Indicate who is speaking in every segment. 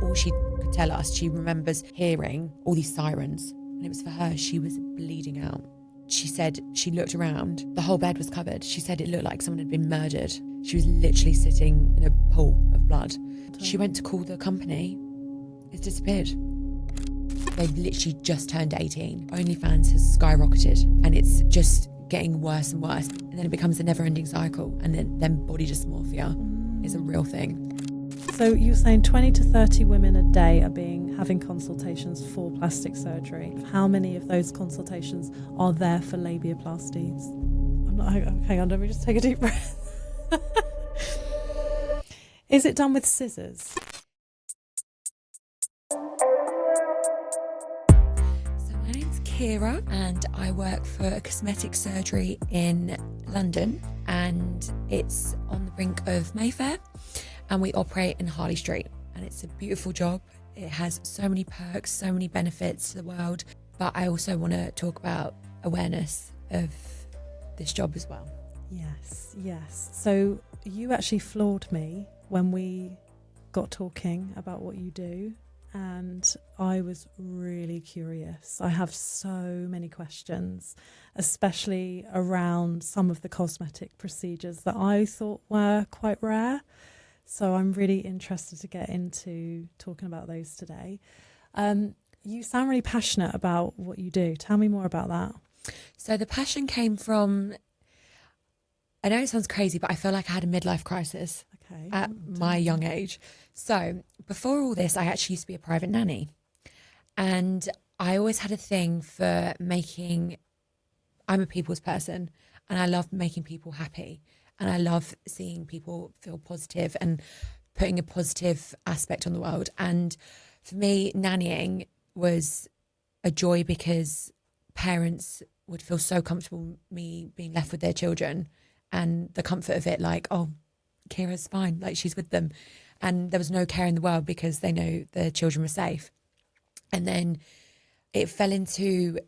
Speaker 1: all she could tell us, she remembers hearing all these sirens, and it was for her. She was bleeding out. She said she looked around, the whole bed was covered. She said it looked like someone had been murdered. She was literally sitting in a pool of blood. She went to call the company. It's disappeared. They've literally just turned 18. OnlyFans has skyrocketed, and it's just getting worse and worse. And then it becomes a never-ending cycle. And then body dysmorphia is a real thing.
Speaker 2: So you're saying 20 to 30 women a day are having consultations for plastic surgery. How many of those consultations are there for labiaplasties? Hang on, let me just take a deep breath. Is it done with scissors?
Speaker 1: My name's Ciara, and I work for a cosmetic surgery in London, and it's on the brink of Mayfair, and we operate in Harley Street, and it's a beautiful job. It has so many perks, so many benefits to the world, but I also want to talk about awareness of this job as well.
Speaker 2: Yes. So you actually floored me when we got talking about what you do, and I was really curious. I have so many questions, especially around some of the cosmetic procedures that I thought were quite rare. So I'm really interested to get into talking about those today. You sound really passionate about what you do. Tell me more about that.
Speaker 1: So the passion came from, I know it sounds crazy, but I feel like I had a midlife crisis at my young age. So before all this, I actually used to be a private nanny. And I always had a thing for I'm a people's person, and I love making people happy. And I love seeing people feel positive and putting a positive aspect on the world. And for me, nannying was a joy because parents would feel so comfortable me being left with their children, and the comfort of it, like, oh, Ciara's fine, like she's with them. And there was no care in the world because they know the children were safe. And then it fell into,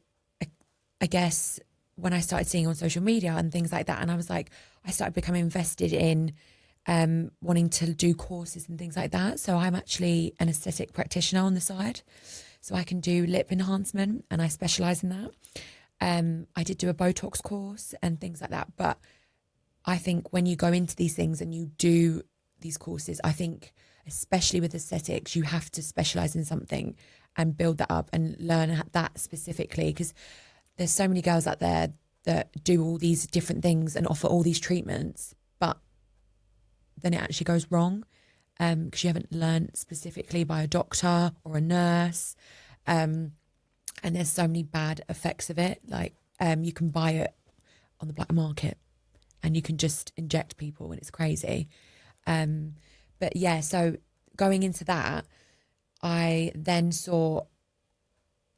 Speaker 1: I guess, when I started seeing on social media and things like that. And I was like, I started becoming invested in wanting to do courses and things like that. So I'm actually an aesthetic practitioner on the side. So I can do lip enhancement, and I specialise in that. I did do a Botox course and things like that. But I think when you go into these things and you do these courses, I think especially with aesthetics, you have to specialise in something and build that up and learn that specifically, because there's so many girls out there that do all these different things and offer all these treatments, but then it actually goes wrong because you haven't learned specifically by a doctor or a nurse. And there's so many bad effects of it. Like you can buy it on the black market and you can just inject people, and it's crazy. But yeah, so going into that, I then saw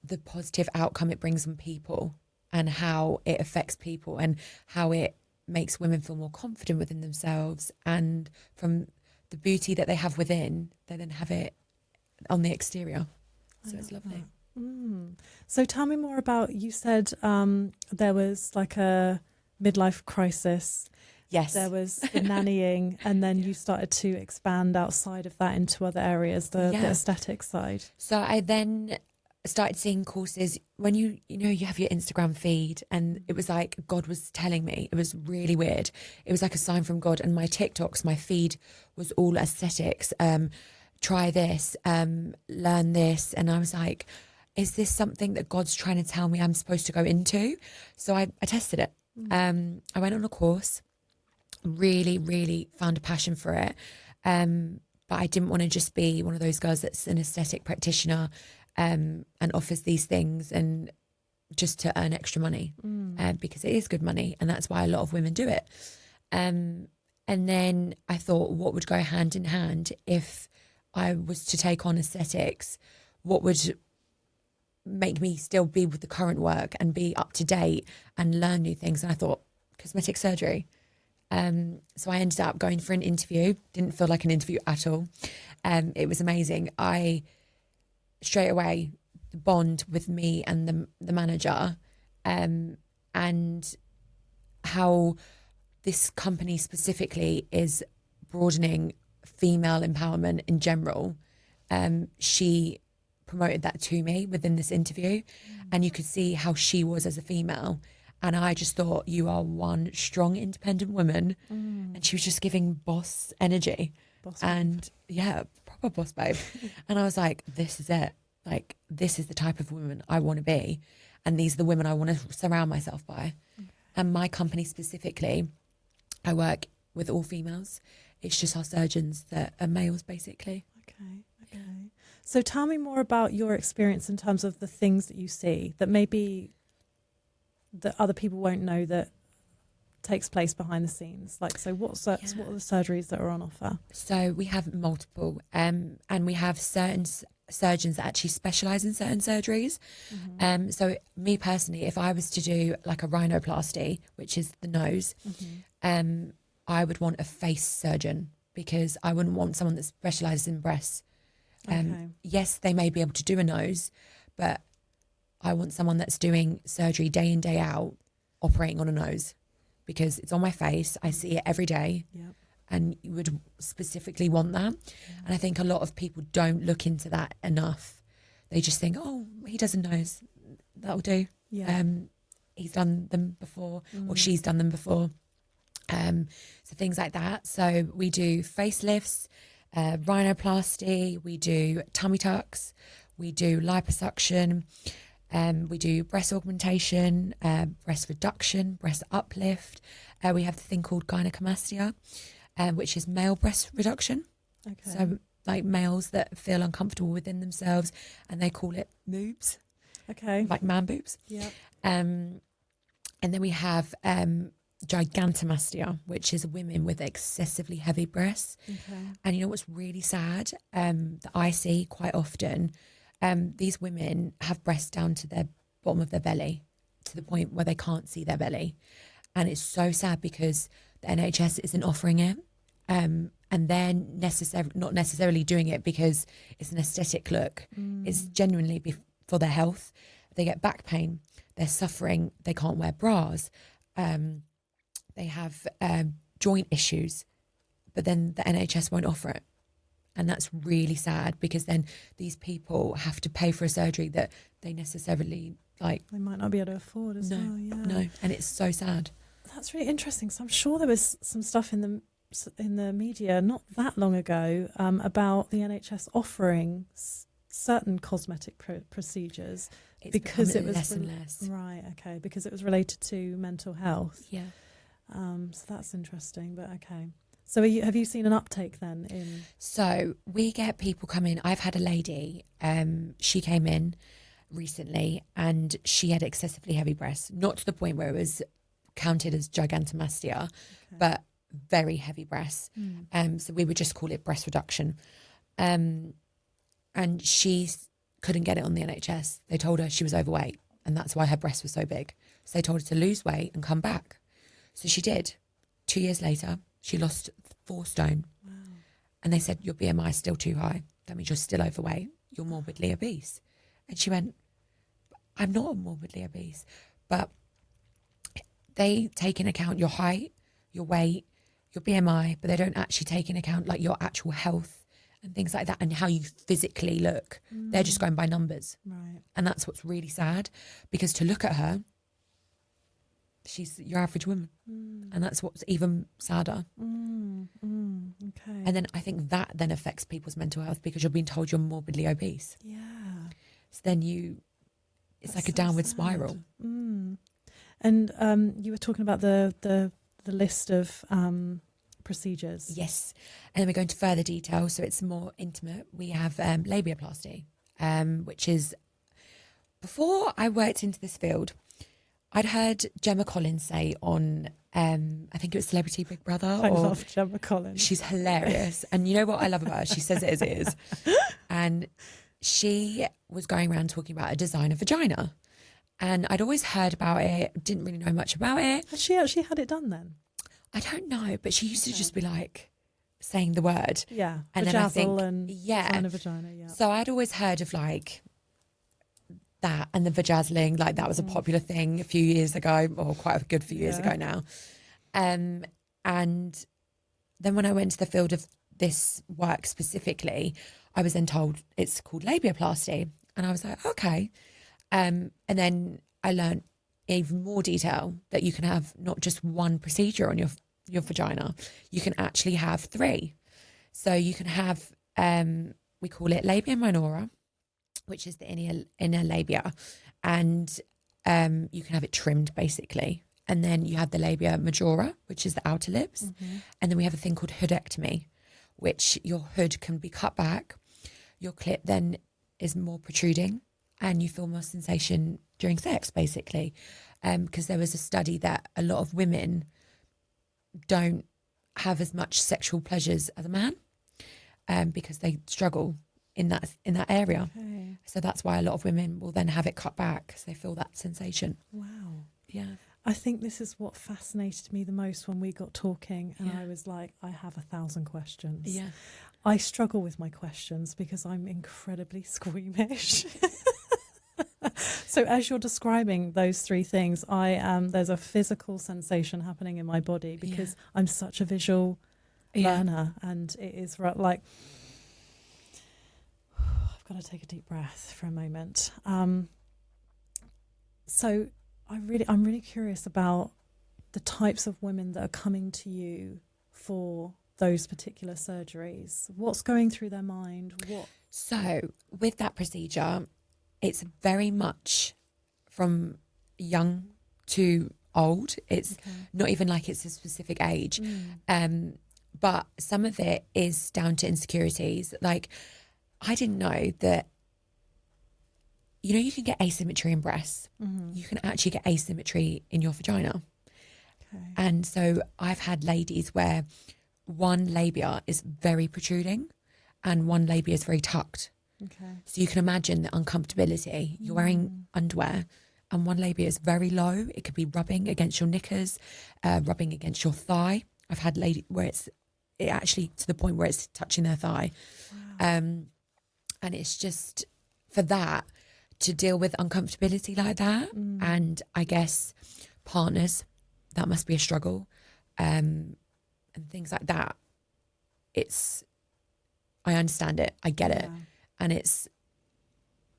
Speaker 1: the positive outcome it brings on people and how it affects people and how it makes women feel more confident within themselves, and from the beauty that they have within, they then have it on the exterior. So it's lovely.
Speaker 2: So tell me more about, you said there was like a midlife crisis.
Speaker 1: Yes.
Speaker 2: There was the nannying, and then you started to expand outside of that into other areas, the aesthetic side.
Speaker 1: So I then started seeing courses when you have your Instagram feed, and it was like God was telling me. It was really weird. It was like a sign from God. And my TikToks, my feed was all aesthetics. Try this, learn this. And I was like, is this something that God's trying to tell me I'm supposed to go into? So I tested it. I went on a course, really, really found a passion for it. But I didn't want to just be one of those girls that's an aesthetic practitioner and offers these things and just to earn extra money, because it is good money, and that's why a lot of women do it. And then I thought, what would go hand in hand if I was to take on aesthetics? What would make me still be with the current work and be up to date and learn new things? And I thought, cosmetic surgery. So I ended up going for an interview. Didn't feel like an interview at all. It was amazing. I straight away, the bond with me and the manager, and how this company specifically is broadening female empowerment in general, she promoted that to me within this interview, and you could see how she was as a female. And I just thought, you are one strong, independent woman. And she was just giving boss energy. Proper boss babe. And I was like, this is it. Like, this is the type of woman I want to be. And these are the women I want to surround myself by. And my company specifically, I work with all females. It's just our surgeons that are males, basically.
Speaker 2: Okay. So tell me more about your experience in terms of the things that you see that maybe that other people won't know that takes place behind the scenes. Like, so what are the surgeries that are on offer?
Speaker 1: So we have multiple, and we have certain surgeons that actually specialise in certain surgeries. So me personally, if I was to do like a rhinoplasty, which is the nose, I would want a face surgeon, because I wouldn't want someone that specialises in breasts. Yes, they may be able to do a nose, but I want someone that's doing surgery day in, day out, operating on a nose, because it's on my face. I see it every day. And you would specifically want that. And I think a lot of people don't look into that enough. They just think, oh, he does a nose, that'll do. He's done them before, or she's done them before. So things like that. So we do facelifts, rhinoplasty, we do tummy tucks, we do liposuction, we do breast augmentation, breast reduction, breast uplift. We have the thing called gynecomastia, which is male breast reduction. So like males that feel uncomfortable within themselves, and they call it boobs. Like man boobs. And then we have gigantomastia, which is women with excessively heavy breasts. And you know what's really sad, that I see quite often, these women have breasts down to their bottom of their belly, to the point where they can't see their belly. And it's so sad because the NHS isn't offering it. And they're not necessarily doing it because it's an aesthetic look. It's genuinely for their health. They get back pain, they're suffering, they can't wear bras, they have joint issues, but then the NHS won't offer it. And that's really sad, because then these people have to pay for a surgery that they necessarily they
Speaker 2: might not be able to afford as well.
Speaker 1: No, and it's so sad.
Speaker 2: That's really interesting. So I'm sure there was some stuff in the media not that long ago about the NHS offering certain cosmetic procedures because it was
Speaker 1: less and less.
Speaker 2: Right. Okay. Because it was related to mental health. So that's interesting. But okay. So have you seen an uptake then in?
Speaker 1: So we get people come in. I've had a lady, she came in recently and she had excessively heavy breasts, not to the point where it was counted as gigantomastia, but very heavy breasts. So we would just call it breast reduction. And she couldn't get it on the NHS. They told her she was overweight, and that's why her breasts were so big. So they told her to lose weight and come back. So she did. 2 years later, she lost 4 stone.
Speaker 2: Wow.
Speaker 1: And they said, your BMI is still too high. That means you're still overweight. You're morbidly obese. And she went, I'm not morbidly obese. But they take into account your height, your weight, your BMI, but they don't actually take into account like your actual health and things like that, and how you physically look. They're just going by numbers.
Speaker 2: Right.
Speaker 1: And that's what's really sad, because to look at her, she's your average woman. And that's what's even sadder.
Speaker 2: Okay.
Speaker 1: And then I think that then affects people's mental health, because you're being told you're morbidly obese.
Speaker 2: Yeah.
Speaker 1: So then it's like a downward spiral.
Speaker 2: And you were talking about the list of procedures.
Speaker 1: Yes. And then we go into further detail, so it's more intimate. We have labiaplasty, which is, before I worked into this field, I'd heard Gemma Collins say on, I think it was Celebrity Big Brother.
Speaker 2: I love Gemma Collins.
Speaker 1: She's hilarious. And you know what I love about her? She says it as it is. And she was going around talking about a designer vagina. And I'd always heard about it, didn't really know much about it.
Speaker 2: Has she actually had it done then?
Speaker 1: I don't know, but she used to just be like saying the word.
Speaker 2: Yeah.
Speaker 1: And then I think,
Speaker 2: designer vagina, yeah.
Speaker 1: So I'd always heard of like that and the vajazzling, like that was a popular thing a few years ago, or quite a good few years ago now. And then when I went to the field of this work specifically, I was then told it's called labiaplasty. And I was like, okay. And then I learned even more detail that you can have not just one procedure on your vagina, you can actually have 3. So you can have, we call it labia minora, which is the inner labia, and you can have it trimmed basically. And then you have the labia majora, which is the outer lips. And then we have a thing called hoodectomy, which your hood can be cut back. Your clit then is more protruding and you feel more sensation during sex, basically. Because there was a study that a lot of women don't have as much sexual pleasures as a man, because they struggle in that area. Okay. So that's why a lot of women will then have it cut back because they feel that sensation.
Speaker 2: Wow.
Speaker 1: Yeah.
Speaker 2: I think this is what fascinated me the most when we got talking, and I was like, I have 1,000 questions.
Speaker 1: Yeah.
Speaker 2: I struggle with my questions because I'm incredibly squeamish. So as you're describing those 3 things, there's a physical sensation happening in my body because I'm such a visual learner, and it is like, I've got to take a deep breath for a moment. So I'm really curious about the types of women that are coming to you for those particular surgeries. What's going through their mind?
Speaker 1: So with that procedure, it's very much from young to old. It's not even like it's a specific age. But some of it is down to insecurities. Like, I didn't know that, you can get asymmetry in breasts. You can actually get asymmetry in your vagina. Okay. And so I've had ladies where one labia is very protruding and one labia is very tucked. Okay. So you can imagine the uncomfortability. You're wearing underwear and one labia is very low. It could be rubbing against your knickers, rubbing against your thigh. I've had ladies where it actually to the point where it's touching their thigh. Wow. And it's just for that, to deal with uncomfortability like that. And I guess partners, that must be a struggle. And things like that. I understand it. I get it. And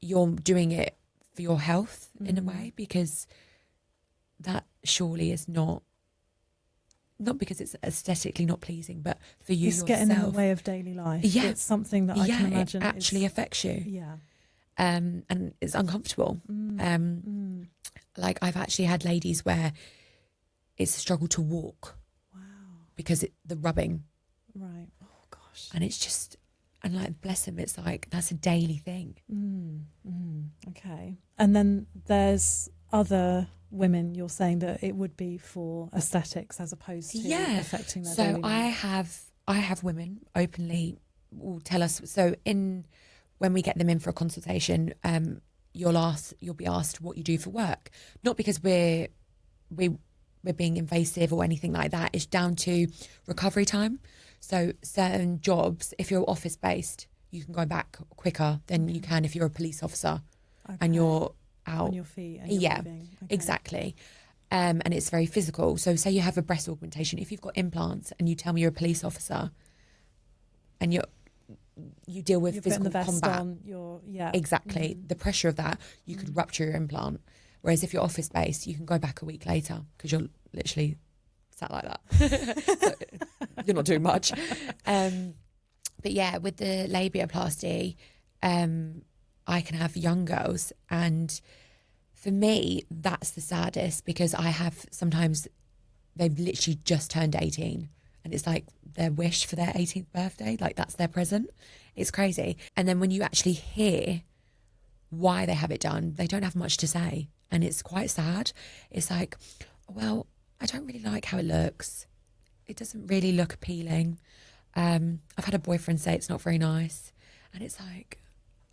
Speaker 1: you're doing it for your health in a way, because that surely is not because it's aesthetically not pleasing, but for you yourself. It's
Speaker 2: getting in the way of daily life. Yeah. It's something that I can imagine.
Speaker 1: It actually affects you.
Speaker 2: Yeah.
Speaker 1: And it's uncomfortable. Like I've actually had ladies where it's a struggle to walk. Wow. Because the rubbing.
Speaker 2: Right. Oh gosh.
Speaker 1: And it's just, and like, bless them, it's like, that's a daily thing.
Speaker 2: Okay. And then there's other women, you're saying that it would be for aesthetics as opposed to affecting their daily life. I have women openly will tell us, when we get them in for a consultation, you'll be asked what you do for work. Not because we're being invasive or anything like that. It's down to recovery time. So certain jobs, if you're office based, you can go back quicker than you can if you're a police officer and you're out on your feet. And you're moving. Okay.
Speaker 1: Exactly. And it's very physical. So say you have a breast augmentation. If you've got implants and you tell me you're a police officer and you deal with physical combat. Exactly. The pressure of that, you could rupture your implant. Whereas if you're office based, you can go back a week later because you're literally sat like that. So you're not doing much. But yeah, with the labiaplasty, I can have young girls, and for me, that's the saddest, because I have sometimes they've literally just turned 18. And it's like their wish for their 18th birthday, like that's their present. It's crazy. And then when you actually hear why they have it done, they don't have much to say. And it's quite sad. It's like, well, I don't really like how it looks. It doesn't really look appealing. I've had a boyfriend say it's not very nice. And it's like,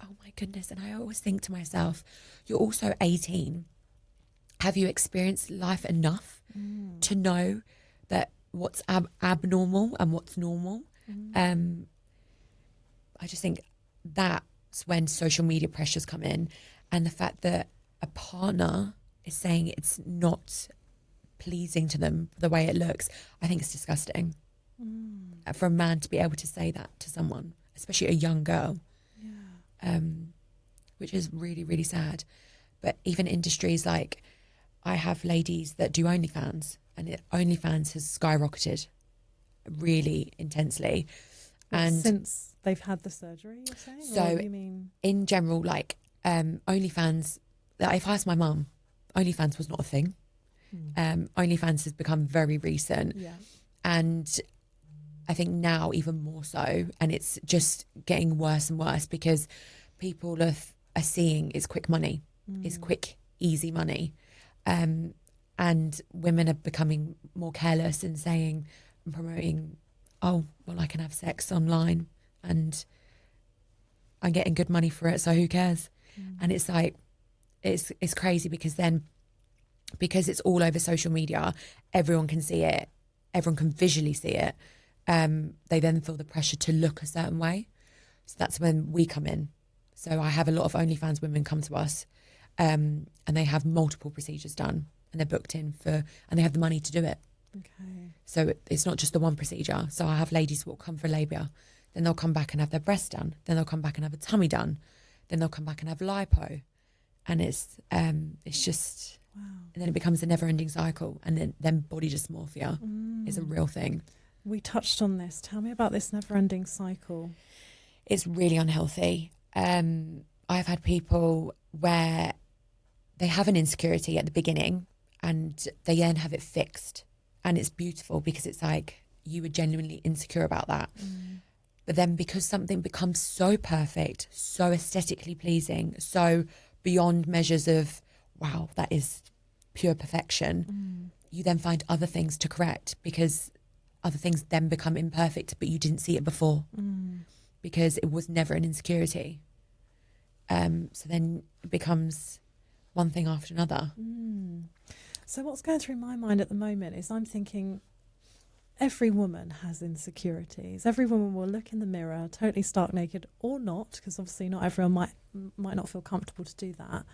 Speaker 1: oh my goodness. And I always think to myself, you're also 18. Have you experienced life enough to know that what's abnormal and what's normal? I just think that's when social media pressures come in, and the fact that a partner is saying it's not pleasing to them the way it looks, I think it's disgusting. For a man to be able to say that to someone, especially a young girl. which is really, really sad. But even industries like, I have ladies that do OnlyFans, and OnlyFans has skyrocketed really intensely. And
Speaker 2: since they've had the surgery, you're saying?
Speaker 1: So
Speaker 2: or you mean
Speaker 1: in general, like OnlyFans, if I ask my mum, OnlyFans was not a thing. OnlyFans has become very recent.
Speaker 2: Yeah.
Speaker 1: And I think now even more so, and it's just getting worse and worse because people are seeing it's quick money, it's quick, easy money. And women are becoming more careless and saying and promoting, oh, well, I can have sex online and I'm getting good money for it, so who cares? And it's like, it's crazy because it's all over social media, everyone can see it, everyone can visually see it. They then feel the pressure to look a certain way. So that's when we come in. So I have a lot of OnlyFans women come to us, and they have multiple procedures done, and they're booked in and they have the money to do it.
Speaker 2: Okay.
Speaker 1: So it's not just the one procedure. So I have ladies who will come for labia, then they'll come back and have their breast done, then they'll come back and have a tummy done, then they'll come back and have lipo, and it's just,
Speaker 2: wow.
Speaker 1: And then it becomes a never-ending cycle, and then body dysmorphia is a real thing.
Speaker 2: We touched on this. Tell me about this never-ending cycle.
Speaker 1: It's really unhealthy. I've had people where they have an insecurity at the beginning and they then have it fixed, and it's beautiful because it's like you were genuinely insecure about that. But then because something becomes so perfect, so aesthetically pleasing, so beyond measures of, wow, that is pure perfection, you then find other things to correct because other things then become imperfect, but you didn't see it before because it was never an insecurity. So then it becomes one thing after another.
Speaker 2: So what's going through my mind at the moment is I'm thinking every woman has insecurities. Every woman will look in the mirror, totally stark naked or not, because obviously not everyone might not feel comfortable to do that.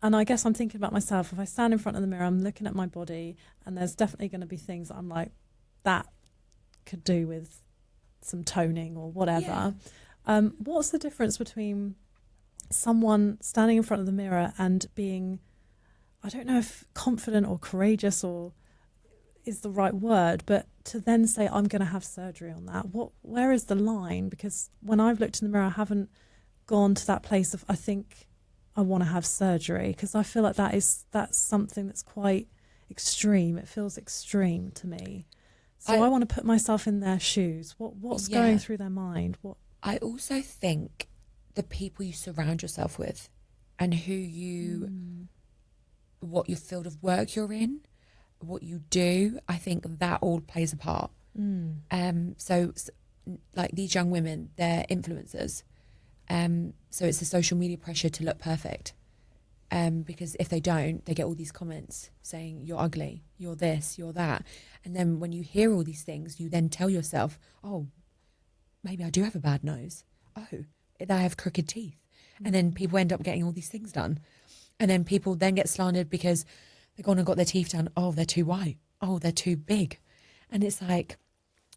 Speaker 2: And I guess I'm thinking about myself. If I stand in front of the mirror, I'm looking at my body, and there's definitely going to be things that I'm like, that could do with some toning or whatever. Yeah. What's the difference between someone standing in front of the mirror and being, I don't know if confident or courageous or is the right word, but to then say, I'm going to have surgery on that? Where is the line? Because when I've looked in the mirror, I haven't gone to that place of, I think I want to have surgery, because I feel like that's something that's quite extreme. It feels extreme to me. So I want to put myself in their shoes. What's going through their mind?
Speaker 1: I also think the people you surround yourself with and what your field of work you're in, what you do, I think that all plays a part. So like these young women, they're influencers. So it's the social media pressure to look perfect. Because if they don't, they get all these comments saying you're ugly, you're this, you're that. And then when you hear all these things, you then tell yourself, oh, maybe I do have a bad nose. Oh, I have crooked teeth. And then people end up getting all these things done. And then people then get slandered because they've gone and got their teeth done. Oh, they're too white. Oh, they're too big. And it's like,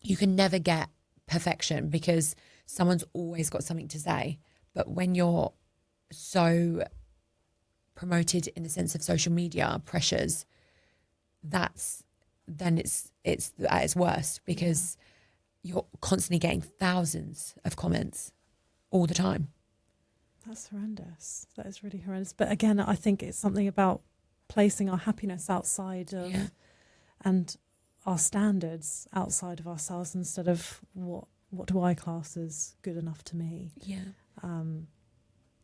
Speaker 1: you can never get perfection because someone's always got something to say. But when you're so promoted in the sense of social media pressures, it's at its worst because you're constantly getting thousands of comments all the time.
Speaker 2: That's horrendous. That is really horrendous. But again, I think it's something about placing our happiness outside of and our standards outside of ourselves instead of what do I class as good enough to me.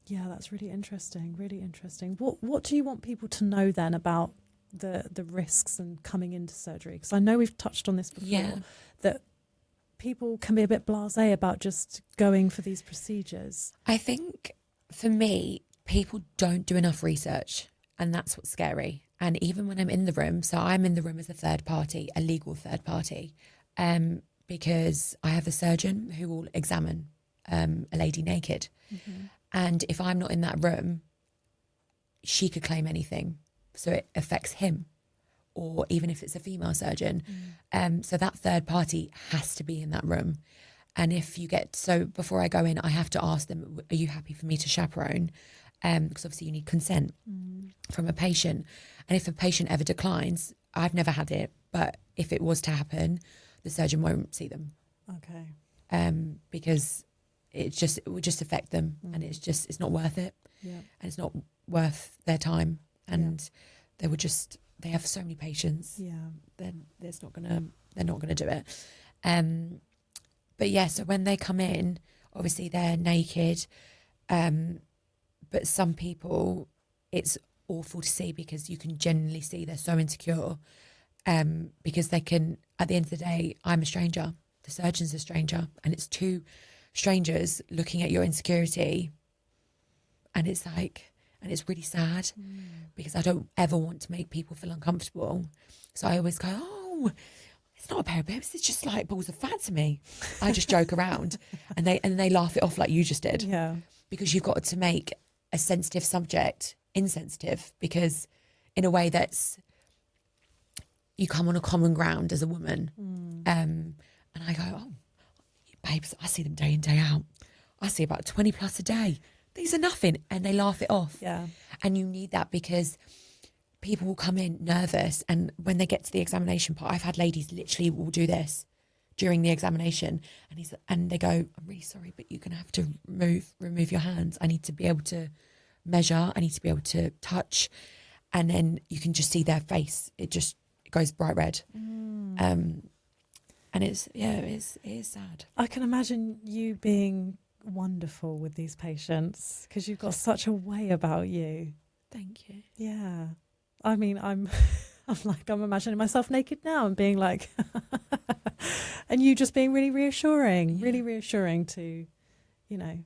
Speaker 2: Yeah, that's really interesting. Really interesting. What do you want people to know then about the risks and coming into surgery? Because I know we've touched on this before, that people can be a bit blasé about just going for these procedures.
Speaker 1: I think for me, people don't do enough research, and that's what's scary. And even when I'm in the room, so I'm in the room as a third party, a legal third party, because I have a surgeon who will examine a lady naked. And if I'm not in that room, she could claim anything. So it affects him, or even if it's a female surgeon. So that third party has to be in that room. And if you get, so before I go in, I have to ask them, are you happy for me to chaperone? Because obviously you need consent from a patient. And if a patient ever declines, I've never had it, but if it was to happen, the surgeon won't see them.
Speaker 2: Okay.
Speaker 1: Because it would just affect them, and it's not worth it.
Speaker 2: Yeah.
Speaker 1: And it's not worth their time. And they have so many patients.
Speaker 2: Yeah.
Speaker 1: Then they're not gonna do it. But yeah, so when they come in, obviously they're naked. But some people, it's awful to see because you can genuinely see they're so insecure. Because they can, at the end of the day, I'm a stranger. The surgeon's a stranger, and it's two strangers looking at your insecurity. And it's really sad because I don't ever want to make people feel uncomfortable. So I always go, oh, it's not a pair of boobs, it's just like balls of fat to me. I just joke around and they laugh it off like you just did.
Speaker 2: Yeah.
Speaker 1: Because you've got to make a sensitive subject insensitive, because in a way that's, you come on a common ground as a woman. And I go, oh, babes, I see them day in, day out. I see about 20 plus a day. These are nothing. And they laugh it off.
Speaker 2: Yeah.
Speaker 1: And you need that because people will come in nervous. And when they get to the examination part, I've had ladies literally will do this during the examination. And they go, I'm really sorry, but you're going to have to remove your hands. I need to be able to measure. I need to be able to touch. And then you can just see their face. It goes bright red. And it is sad.
Speaker 2: I can imagine you being wonderful with these patients because you've got such a way about you.
Speaker 1: Thank you.
Speaker 2: Yeah. I mean, I'm imagining myself naked now and being like, and you just being really reassuring to, you know.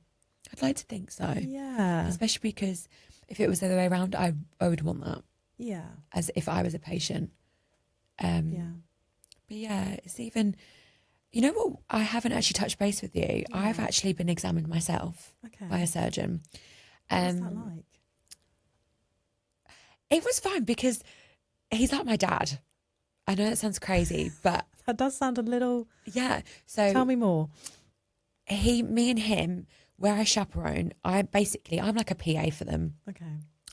Speaker 1: I'd like to think so.
Speaker 2: Yeah.
Speaker 1: Especially because if it was the other way around, I would want that.
Speaker 2: Yeah.
Speaker 1: As if I was a patient.
Speaker 2: Yeah.
Speaker 1: But yeah, it's even, you know what, I haven't actually touched base with you. Yeah. I've actually been examined myself by a surgeon.
Speaker 2: What's that like?
Speaker 1: It was fine because he's like my dad. I know that sounds crazy, but
Speaker 2: that does sound a little.
Speaker 1: Yeah. So
Speaker 2: tell me more.
Speaker 1: Me and him, where I chaperone, I'm like a PA for them.
Speaker 2: Okay.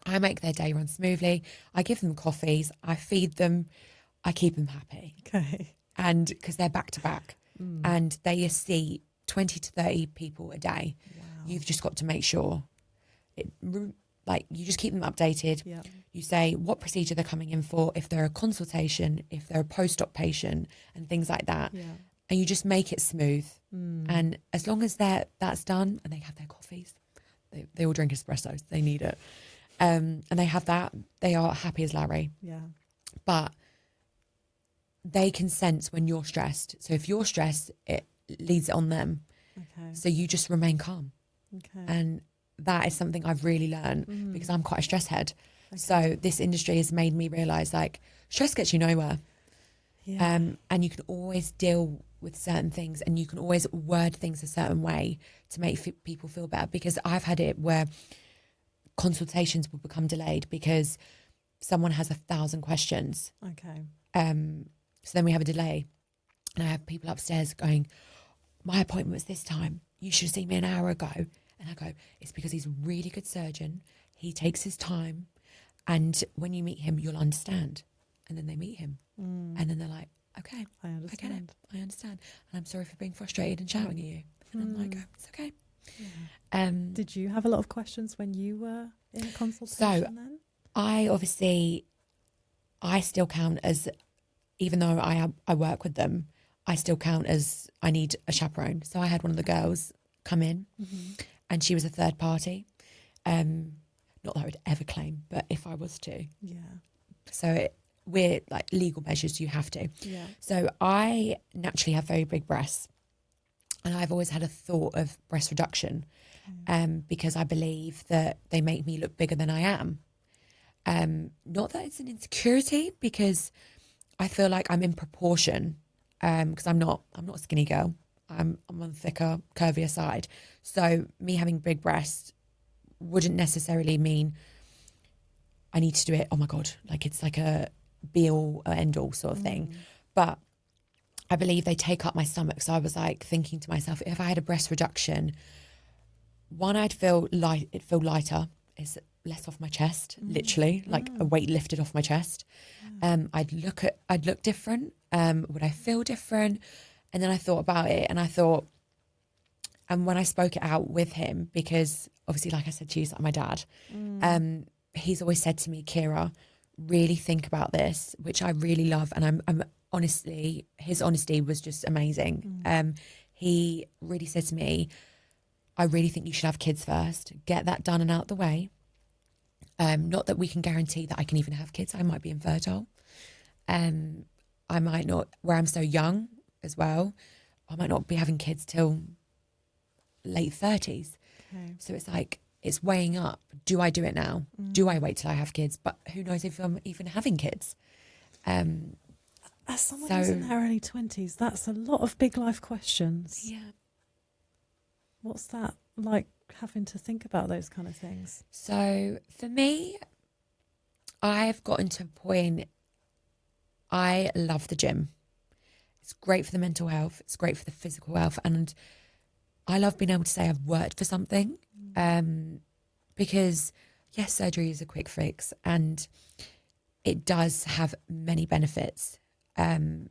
Speaker 1: I make their day run smoothly. I give them coffees. I feed them. I keep them happy.
Speaker 2: Okay.
Speaker 1: And because they're back to back and they see 20 to 30 people a day. Wow. You've just got to make sure you just keep them updated. Yeah. You say what procedure they're coming in for, if they're a consultation, if they're a post-op patient and things like that. Yeah. And you just make it smooth. And as long as that's done and they have their coffees, they all drink espressos, they need it. And they have that, they are happy as Larry.
Speaker 2: Yeah.
Speaker 1: But they can sense when you're stressed. So if you're stressed, it leads it on them. Okay. So you just remain calm. Okay. And that is something I've really learned because I'm quite a stress head. Okay. So this industry has made me realise stress gets you nowhere. Yeah. And you can always deal with certain things and you can always word things a certain way to make people feel better, because I've had it where consultations will become delayed because someone has 1,000 questions.
Speaker 2: Okay.
Speaker 1: So then we have a delay and I have people upstairs going, my appointment was this time. You should have seen me an hour ago. And I go, it's because he's a really good surgeon. He takes his time. And when you meet him, you'll understand. And then they meet him. And then they're like, okay, I get it. I understand. And I'm sorry for being frustrated and shouting at you. And I'm like, oh, it's okay. Yeah.
Speaker 2: Did you have a lot of questions when you were in a consultation then?
Speaker 1: I still count as, even though I work with them, I still count as I need a chaperone. So I had one of the girls come in and she was a third party. Not that I would ever claim, but if I was to. Yeah. So we're like legal measures, you have to. Yeah. So I naturally have very big breasts and I've always had a thought of breast reduction because I believe that they make me look bigger than I am. Not that it's an insecurity, because I feel like I'm in proportion, because I'm not a skinny girl. I'm on the thicker, curvier side. So me having big breasts wouldn't necessarily mean I need to do it, oh my God, like it's like a be all or end all sort of thing. But I believe they take up my stomach. So I was like thinking to myself, if I had a breast reduction, one, it'd feel lighter. It's less off my chest, literally, like a weight lifted off my chest. I'd look different. Would I feel different? And then I thought about it, and I thought, and when I spoke it out with him, because obviously, like I said to you, he's like my dad. He's always said to me, Ciara, really think about this, which I really love. And I'm honestly, his honesty was just amazing. He really said to me, I really think you should have kids first. Get that done and out the way. Not that we can guarantee that I can even have kids. I might be infertile. I might not, where I'm so young as well, I might not be having kids till late 30s. Okay. So it's like, it's weighing up. Do I do it now? Do I wait till I have kids? But who knows if I'm even having kids?
Speaker 2: As someone who's in their early 20s, that's a lot of big life questions.
Speaker 1: Yeah.
Speaker 2: What's that like, having to think about those kind of things?
Speaker 1: So for me, I've gotten to a point, I love the gym. It's great for the mental health. It's great for the physical health. And I love being able to say I've worked for something. Because yes, surgery is a quick fix and it does have many benefits. And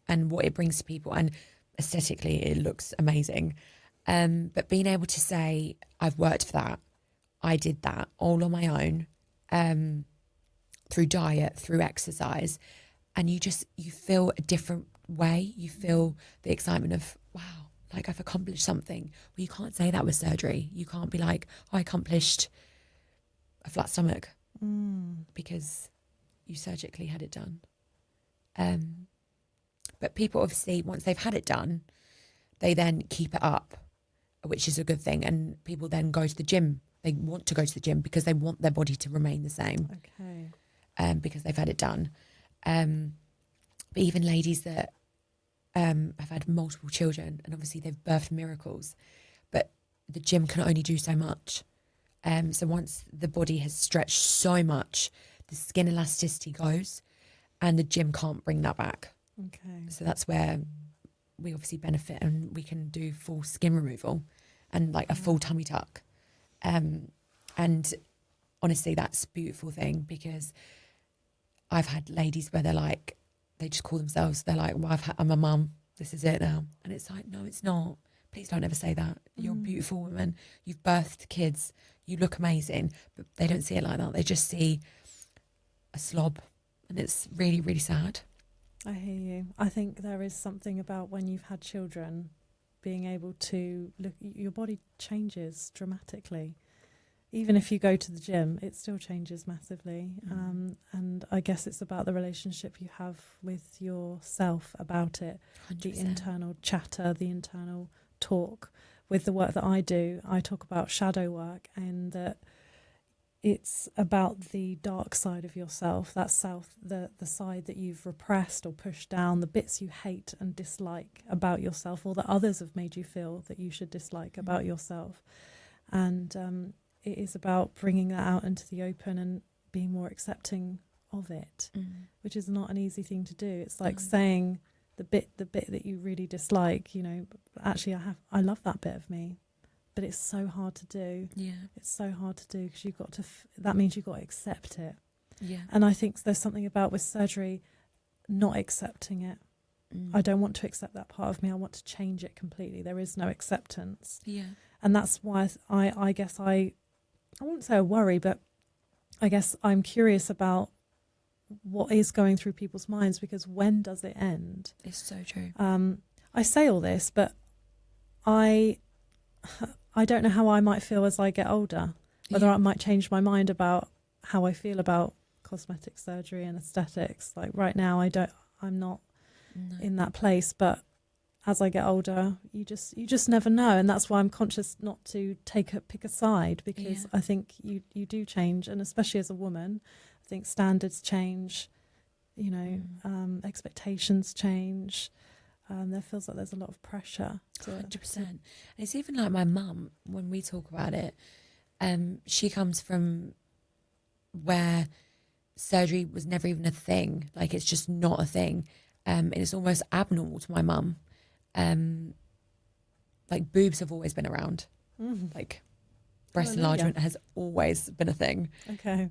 Speaker 1: what it brings to people, and aesthetically it looks amazing. But being able to say I've worked for that, I did that all on my own, through diet, through exercise, and you feel a different way. You feel the excitement of, wow, like I've accomplished something. Well, you can't say that with surgery. You can't be like, oh, I accomplished a flat stomach because you surgically had it done. But people obviously, once they've had it done, they then keep it up, which is a good thing. And people then go to the gym. They want to go to the gym because they want their body to remain the same.
Speaker 2: Okay.
Speaker 1: Because they've had it done. But even ladies that have had multiple children, and obviously they've birthed miracles, but the gym can only do so much. So once the body has stretched so much, the skin elasticity goes, and the gym can't bring that back.
Speaker 2: Okay.
Speaker 1: So that's where we obviously benefit, and we can do full skin removal and like a full tummy tuck. And honestly, that's a beautiful thing, because I've had ladies where they're like, they just call themselves, they're like, well, I'm a mum, this is it now. And it's like, no, it's not. Please don't ever say that. You're a beautiful woman. You've birthed kids. You look amazing. But they don't see it like that. They just see a slob. And it's really, really sad.
Speaker 2: I hear you. I think there is something about when you've had children, being able to look, your body changes dramatically. Even if you go to the gym, it still changes massively. And I guess it's about the relationship you have with yourself about it. 100%. The internal chatter, the internal talk. With the work that I do, I talk about shadow work, and that it's about the dark side of yourself, that the side that you've repressed or pushed down, the bits you hate and dislike about yourself, or that others have made you feel that you should dislike about yourself. And it is about bringing that out into the open and being more accepting of it, which is not an easy thing to do. It's like saying the bit that you really dislike, you know, actually I love that bit of me, but it's so hard to do. Yeah. It's so hard to do because you've got to, that means you've got to accept it. Yeah. And I think there's something about with surgery, not accepting it. I don't want to accept that part of me. I want to change it completely. There is no acceptance. Yeah. And that's why I guess I wouldn't say I worry, but I guess I'm curious about what is going through people's minds, because when does it end?
Speaker 1: It's so true.
Speaker 2: I say all this, but I don't know how I might feel as I get older, whether I might change my mind about how I feel about cosmetic surgery and aesthetics. Like right now, I'm not in that place, but as I get older, you just never know. And that's why I'm conscious not to pick a side, because I think you do change. And especially as a woman, I think standards change, you know, expectations change. There feels like there's a lot of pressure.
Speaker 1: 100%. And it's even like my mum, when we talk about it, she comes from where surgery was never even a thing. Like, it's just not a thing. And it's almost abnormal to my mum. Like boobs have always been around. Like breast enlargement has always been a thing.
Speaker 2: Okay.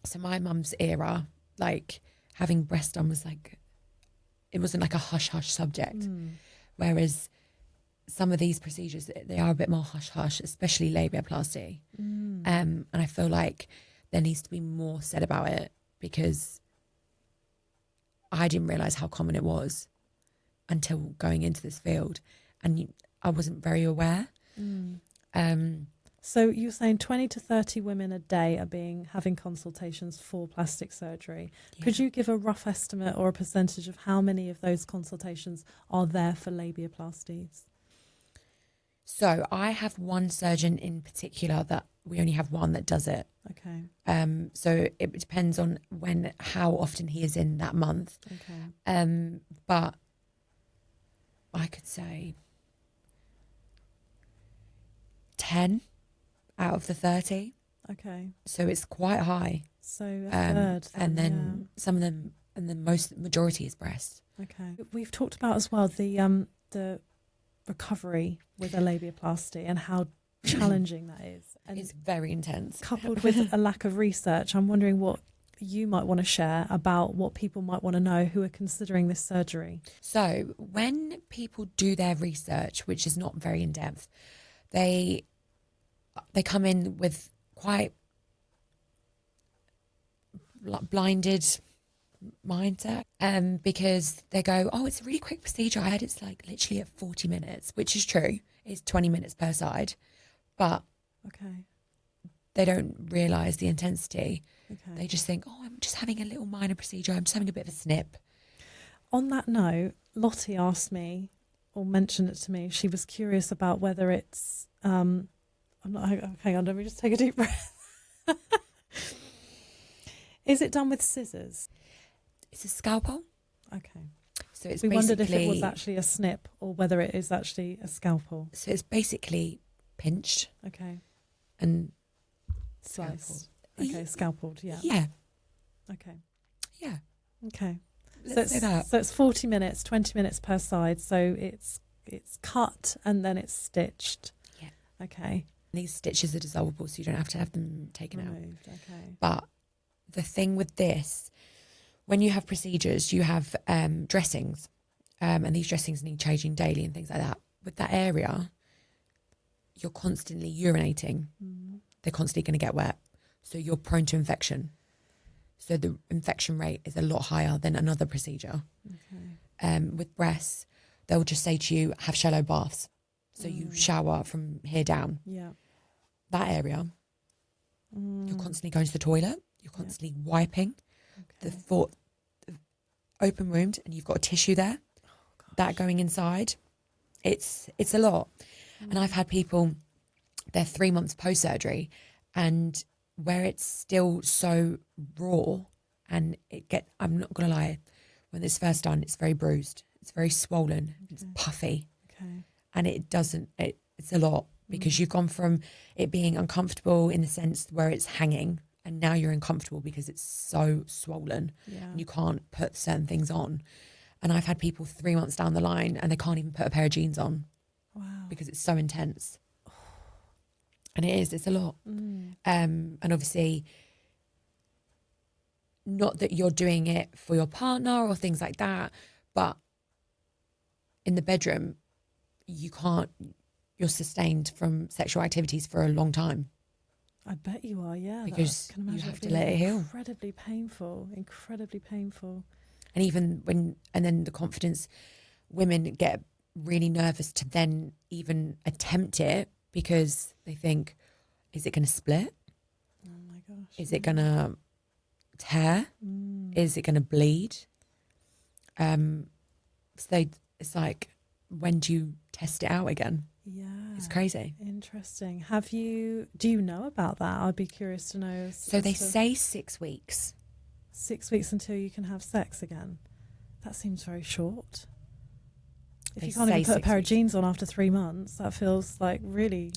Speaker 1: So my mum's era, like having breast done was like, it wasn't like a hush-hush subject. Whereas some of these procedures, they are a bit more hush-hush, especially labiaplasty. And I feel like there needs to be more said about it, because I didn't realise how common it was until going into this field, and I wasn't very aware.
Speaker 2: So you're saying 20 to 30 women a day are having consultations for plastic surgery. Yeah. Could you give a rough estimate or a percentage of how many of those consultations are there for labiaplasties?
Speaker 1: So I have one surgeon in particular that we only have one that does it.
Speaker 2: Okay.
Speaker 1: So it depends on how often he is in that month.
Speaker 2: Okay.
Speaker 1: But I could say 10 out of the 30.
Speaker 2: Okay.
Speaker 1: So it's quite high.
Speaker 2: So a third.
Speaker 1: And then some of them, and the majority is breast.
Speaker 2: Okay. We've talked about as well the recovery with a labiaplasty and how challenging that is. And
Speaker 1: it's very intense.
Speaker 2: Coupled with a lack of research, I'm wondering what you might want to share about what people might want to know who are considering this surgery.
Speaker 1: So when people do their research, which is not very in-depth, they come in with quite blinded mindset, because they go, oh, it's a really quick procedure. I heard it's like literally at 40 minutes, which is true. It's 20 minutes per side, but they don't realise the intensity. They just think, oh, I'm just having a little minor procedure. I'm just having a bit of a snip.
Speaker 2: On that note, Lottie asked me, or mentioned it to me, she was curious about whether it's hang on, let me just take a deep breath. Is it done with scissors?
Speaker 1: It's a scalpel.
Speaker 2: Okay.
Speaker 1: So it's
Speaker 2: we wondered if it was actually a snip or whether it is actually a scalpel.
Speaker 1: So it's basically pinched.
Speaker 2: Okay.
Speaker 1: And
Speaker 2: sliced. Okay, scalpelled, yeah.
Speaker 1: Yeah.
Speaker 2: Okay.
Speaker 1: Yeah.
Speaker 2: Okay.
Speaker 1: Let's say that.
Speaker 2: So it's 40 minutes, 20 minutes per side. So it's cut and then it's stitched.
Speaker 1: Yeah.
Speaker 2: Okay.
Speaker 1: These stitches are dissolvable, so you don't have to have them taken
Speaker 2: Removed.
Speaker 1: out.
Speaker 2: Okay.
Speaker 1: But the thing with this, when you have procedures, you have dressings, and these dressings need changing daily and things like that. With that area, you're constantly urinating. They're constantly going to get wet. So you're prone to infection. So the infection rate is a lot higher than another procedure.
Speaker 2: Okay.
Speaker 1: With breasts, they'll just say to you, have shallow baths. So you shower from here down.
Speaker 2: Yeah.
Speaker 1: That area, you're constantly going to the toilet. You're constantly wiping.
Speaker 2: Okay.
Speaker 1: The open wound, and you've got a tissue there. That going inside, it's a lot. And I've had people, they're 3 months post surgery, and where it's still so raw, and I'm not gonna lie, when it's first done, it's very bruised, it's very swollen, it's puffy, and it's a lot, because you've gone from it being uncomfortable in the sense where it's hanging, and now you're uncomfortable because it's so swollen and you can't put certain things on. And I've had people 3 months down the line and they can't even put a pair of jeans on.
Speaker 2: Wow.
Speaker 1: Because it's so intense. And it's a lot. And obviously, not that you're doing it for your partner or things like that, but in the bedroom, you're sustained from sexual activities for a long time.
Speaker 2: I bet you are, yeah.
Speaker 1: Because you have to let it heal.
Speaker 2: Incredibly painful.
Speaker 1: And even then the confidence, women get really nervous to then even attempt it, because they think, is it going to split?
Speaker 2: Oh my gosh.
Speaker 1: Is it going to tear? Is it going to bleed? So it's like, when do you test it out again?
Speaker 2: Yeah.
Speaker 1: It's crazy.
Speaker 2: Interesting. Do you know about that? I'd be curious to know.
Speaker 1: So they say 6 weeks.
Speaker 2: 6 weeks until you can have sex again. That seems very short. If you can't even put a pair of jeans on after 3 months, that feels like really...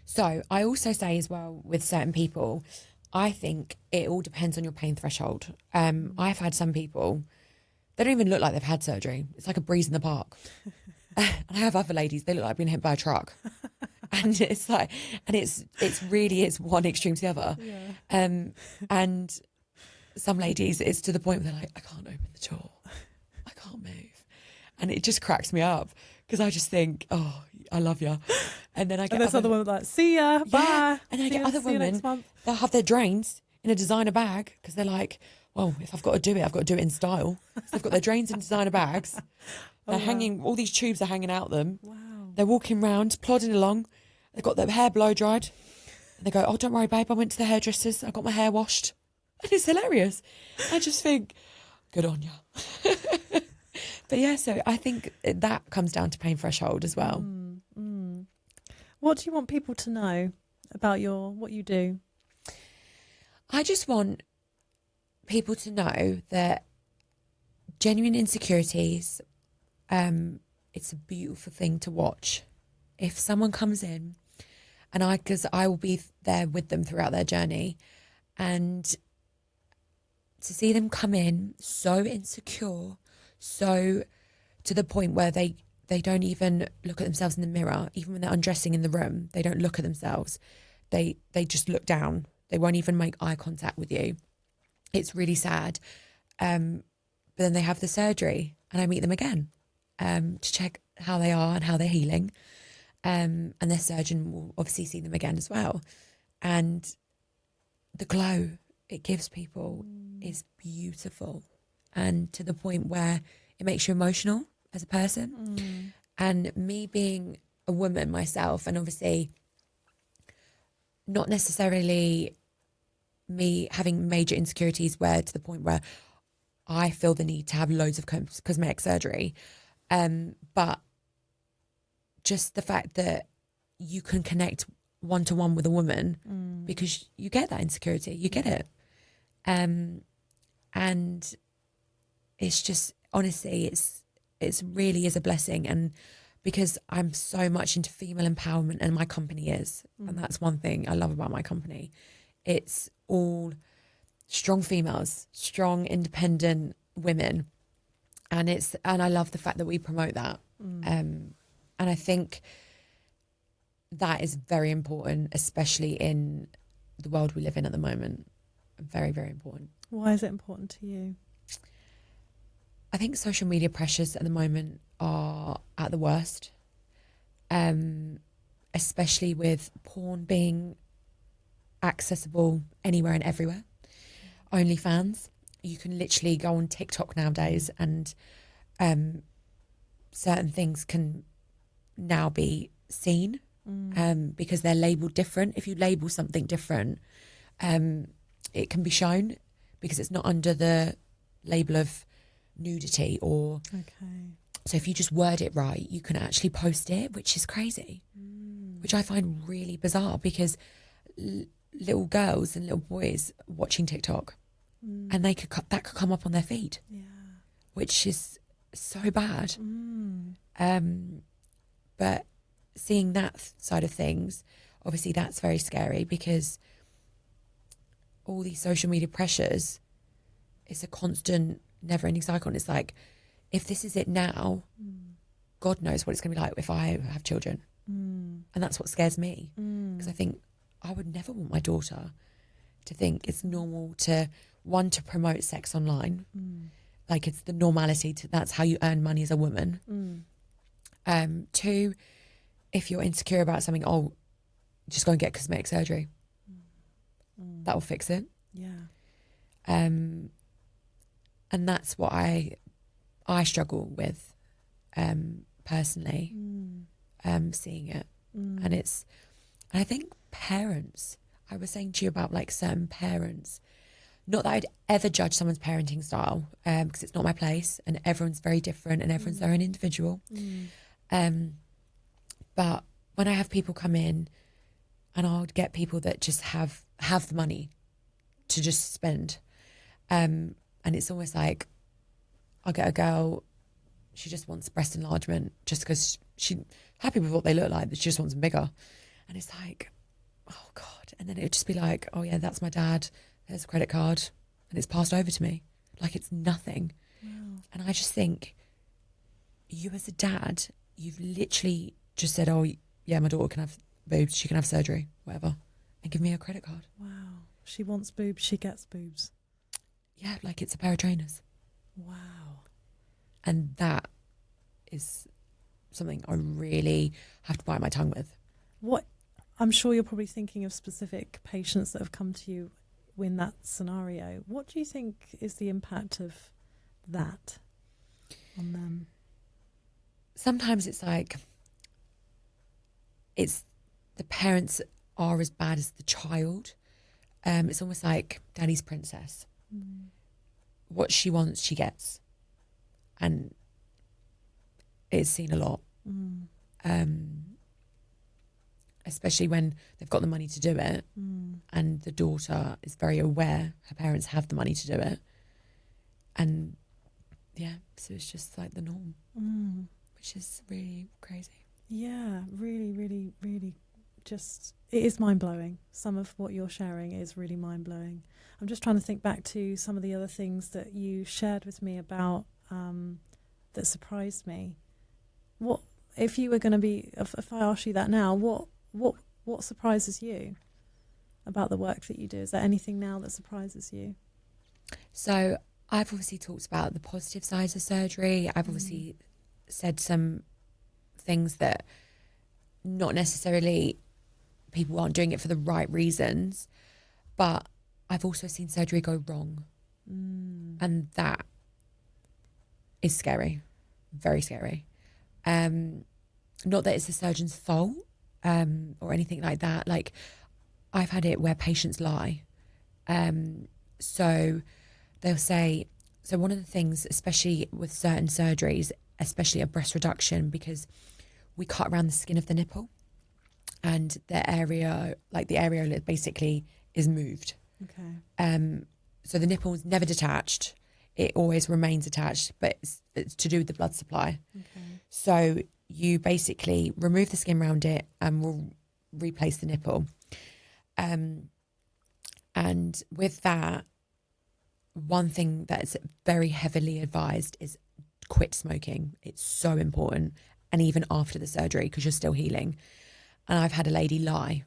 Speaker 1: So I also say as well, with certain people, I think it all depends on your pain threshold. I've had some people They don't even look like they've had surgery. It's like a breeze in the park. And I have other ladies, they look like being hit by a truck. And it's like, and it's really is one extreme to the other. Yeah. And some ladies, it's to the point where they're like, I can't open the door. I can't move. And it just cracks me up because I just think, oh, I love you. And then I get
Speaker 2: other women like, see ya, bye.
Speaker 1: And I get other women, they'll have their drains in a designer bag because they're like, well, if I've got to do it, I've got to do it in style. So they've got their drains in designer bags. They're hanging, all these tubes are hanging out them.
Speaker 2: Wow.
Speaker 1: They're walking around, plodding along. They've got their hair blow dried. And they go, oh, don't worry, babe, I went to the hairdressers. I got my hair washed. And it's hilarious. I just think, good on you. But yeah, so I think that comes down to pain threshold as well.
Speaker 2: What do you want people to know about what you do?
Speaker 1: I just want people to know that genuine insecurities, it's a beautiful thing to watch. If someone comes in, because I will be there with them throughout their journey, and to see them come in so insecure, so to the point where they don't even look at themselves in the mirror, even when they're undressing in the room, they don't look at themselves. They just look down. They won't even make eye contact with you. It's really sad. But then they have the surgery and I meet them again to check how they are and how they're healing. And their surgeon will obviously see them again as well. And the glow it gives people is beautiful. And to the point where it makes you emotional as a person. And me being a woman myself, and obviously not necessarily me having major insecurities where to the point where I feel the need to have loads of cosmetic surgery. But just the fact that you can connect one-to-one with a woman because you get that insecurity, you get it. And it's just, honestly, it's really is a blessing. And because I'm so much into female empowerment, and my company is, and that's one thing I love about my company. It's all strong females, strong, independent women. And I love the fact that we promote that. And I think that is very important, especially in the world we live in at the moment. Very, very important.
Speaker 2: Why is it important to you?
Speaker 1: I think social media pressures at the moment are at the worst, especially with porn being accessible anywhere and everywhere. OnlyFans, you can literally go on TikTok nowadays and certain things can now be seen because they're labelled different. If you label something different, it can be shown because it's not under the label of nudity or so if you just word it right, you can actually post it, which is crazy, which I find really bizarre because little girls and little boys watching TikTok and that could come up on their feed, which is so bad. But seeing that side of things, obviously that's very scary because all these social media pressures, it's a constant never-ending cycle. And it's like, if this is it now, God knows what it's going to be like if I have children. And that's what scares me because I think I would never want my daughter to think it's normal to promote sex online, like it's the normality that's how you earn money as a woman. Two, if you're insecure about something, just go and get cosmetic surgery. That will fix it. And that's what I struggle with personally, seeing it. And I think parents, I was saying to you about like certain parents, not that I'd ever judge someone's parenting style because it's not my place and everyone's very different and everyone's their own individual. But when I have people come in and I'll get people that just have the money to just spend, and it's almost like I'll get a girl, she just wants breast enlargement just because she's happy with what they look like, but she just wants them bigger. And it's like, oh God. And then it would just be like, oh yeah, that's my dad. There's a credit card. And it's passed over to me. Like it's nothing.
Speaker 2: Wow.
Speaker 1: And I just think, you as a dad, you've literally just said, oh, yeah, my daughter can have boobs, she can have surgery, whatever, and give me a credit card.
Speaker 2: Wow. She wants boobs, she gets boobs.
Speaker 1: Yeah, like it's a pair of trainers.
Speaker 2: Wow.
Speaker 1: And that is something I really have to bite my tongue with.
Speaker 2: What, I'm sure you're probably thinking of specific patients that have come to you in that scenario. What do you think is the impact of that on them?
Speaker 1: Sometimes it's like, it's the parents are as bad as the child. It's almost like daddy's princess. What she wants, she gets. And it's seen a lot. Especially when they've got the money to do it, and the daughter is very aware her parents have the money to do it. And yeah, so it's just like the norm, which is really crazy.
Speaker 2: Yeah, really, really, really just, it is mind-blowing. Some of what you're sharing is really mind-blowing. I'm just trying to think back to some of the other things that you shared with me about that surprised me. What, if you were going to be, if I ask you that now, what surprises you about the work that you do? Is there anything now that surprises you?
Speaker 1: So I've obviously talked about the positive sides of surgery. I've obviously said some things that not necessarily people aren't doing it for the right reasons, but I've also seen surgery go wrong. And that is scary, very scary. Not that it's the surgeon's fault or anything like that. Like, I've had it where patients lie. So they'll say, so one of the things, especially with certain surgeries, especially a breast reduction, because we cut around the skin of the nipple and the area, like the areola basically is moved.
Speaker 2: Okay.
Speaker 1: So the nipple is never detached. It always remains attached, but it's to do with the blood supply.
Speaker 2: Okay.
Speaker 1: So you basically remove the skin around it and will replace the nipple. And with that, one thing that's very heavily advised is quit smoking. It's so important. And even after the surgery, because you're still healing. And I've had a lady lie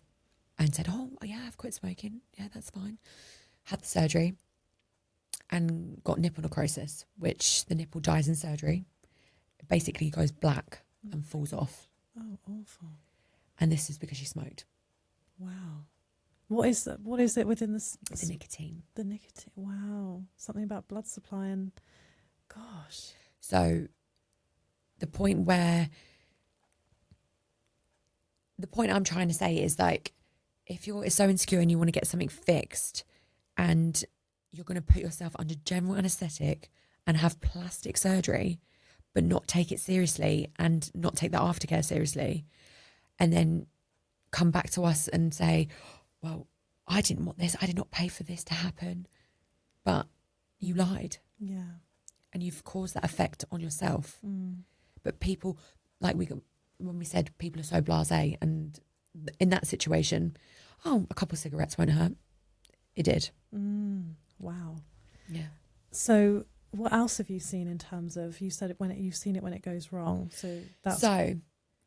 Speaker 1: and said, oh, yeah, I've quit smoking. Yeah, that's fine. Had the surgery and got nipple necrosis, which the nipple dies in surgery. It basically goes black and falls off.
Speaker 2: Oh, awful.
Speaker 1: And this is because she smoked.
Speaker 2: Wow. What is that? What is it within the
Speaker 1: nicotine?
Speaker 2: The nicotine. Wow. Something about blood supply and gosh.
Speaker 1: So the point I'm trying to say is, like, if you're so insecure and you want to get something fixed and you're going to put yourself under general anaesthetic and have plastic surgery, but not take it seriously and not take the aftercare seriously, and then come back to us and say, well, I didn't want this, I did not pay for this to happen, but you lied.
Speaker 2: Yeah.
Speaker 1: And you've caused that effect on yourself. But people, like when we said people are so blasé, and in that situation, oh, a couple of cigarettes won't hurt. It did.
Speaker 2: Wow.
Speaker 1: Yeah.
Speaker 2: So what else have you seen in terms of, you said you've seen it when it goes wrong. So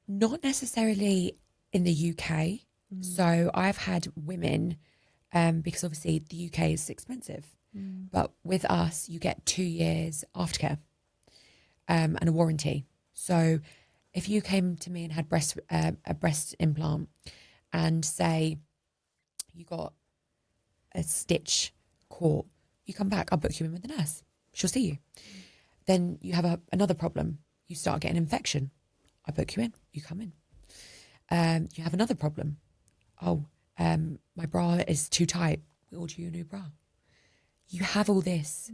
Speaker 1: not necessarily in the UK. So I've had women, because obviously the UK is expensive, but with us, you get 2 years aftercare and a warranty. So if you came to me and had a breast implant and say you got a stitch caught, you come back, I'll book you in with the nurse. She'll see you. Then you have another problem. You start getting infection. I book you in. You come in. You have another problem. Oh, my bra is too tight. We order you a new bra. You have all this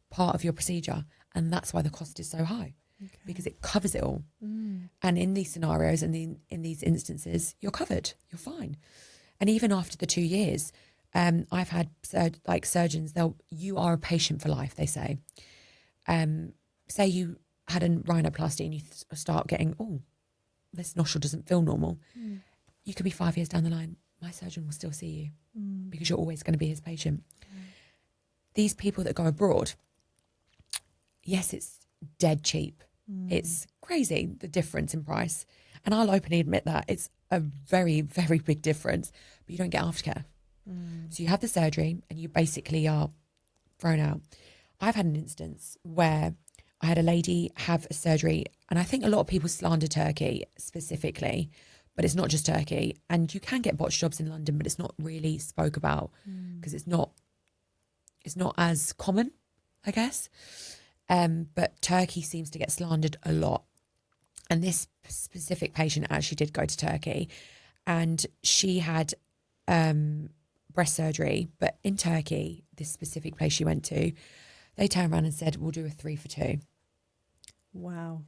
Speaker 1: part of your procedure, and that's why the cost is so high, because it covers it all. And in these scenarios and in these instances, you're covered. You're fine. And even after the 2 years, I've had surgeons. You are a patient for life. They say, say you had a rhinoplasty and you start getting, oh, this nostril doesn't feel normal. You could be 5 years down the line. My surgeon will still see you because you're always going to be his patient. These people that go abroad, yes, it's dead cheap. It's crazy, the difference in price. And I'll openly admit that. It's a very, very big difference, but you don't get aftercare. So you have the surgery and you basically are thrown out. I've had an instance where I had a lady have a surgery, and I think a lot of people slander Turkey specifically, but it's not just Turkey. And you can get botched jobs in London, but it's not really spoke about because it's not as common, I guess. But Turkey seems to get slandered a lot. And this specific patient actually did go to Turkey, and she had breast surgery. But in Turkey, this specific place she went to, they turned around and said, we'll do a 3 for 2.
Speaker 2: Wow.